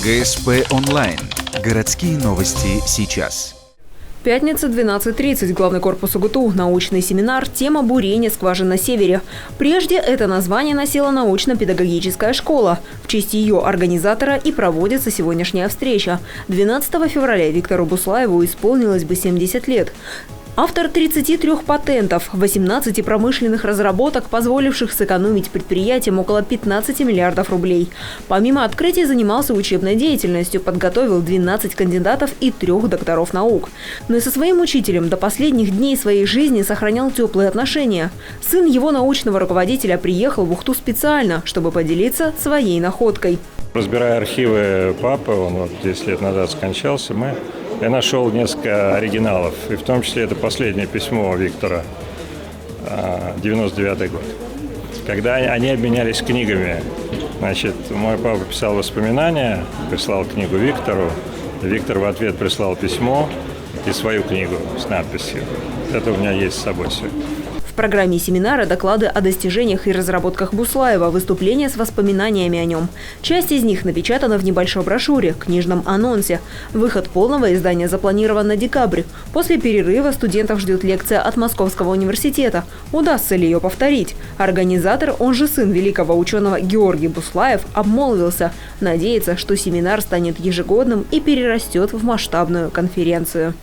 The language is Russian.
ГСП онлайн. Городские новости сейчас. Пятница, 12:30. Главный корпус УГТУ. Научный семинар. Тема «Бурение скважин на севере». Прежде это название носила научно-педагогическая школа. В честь ее организатора и проводится сегодняшняя встреча. 12 февраля Виктору Буслаеву исполнилось бы 70 лет. Автор 33 патентов, 18 промышленных разработок, позволивших сэкономить предприятиям около 15 миллиардов рублей. Помимо открытий занимался учебной деятельностью, подготовил 12 кандидатов и 3 докторов наук. Но и со своим учителем до последних дней своей жизни сохранял теплые отношения. Сын его научного руководителя приехал в Ухту специально, чтобы поделиться своей находкой. Разбирая архивы папы, он 10 лет назад скончался, я нашел несколько оригиналов, и в том числе это последнее письмо Виктора, 99-й год. Когда они обменялись книгами, мой папа писал воспоминания, прислал книгу Виктору, Виктор в ответ прислал письмо и свою книгу с надписью. Это у меня есть с собой все. В программе семинара доклады о достижениях и разработках Буслаева, выступления с воспоминаниями о нем. Часть из них напечатана в небольшой брошюре, книжном анонсе. Выход полного издания запланирован на декабрь. После перерыва студентов ждет лекция от Московского университета. Удастся ли ее повторить? Организатор, он же сын великого ученого Георгий Буслаев, обмолвился. Надеется, что семинар станет ежегодным и перерастет в масштабную конференцию.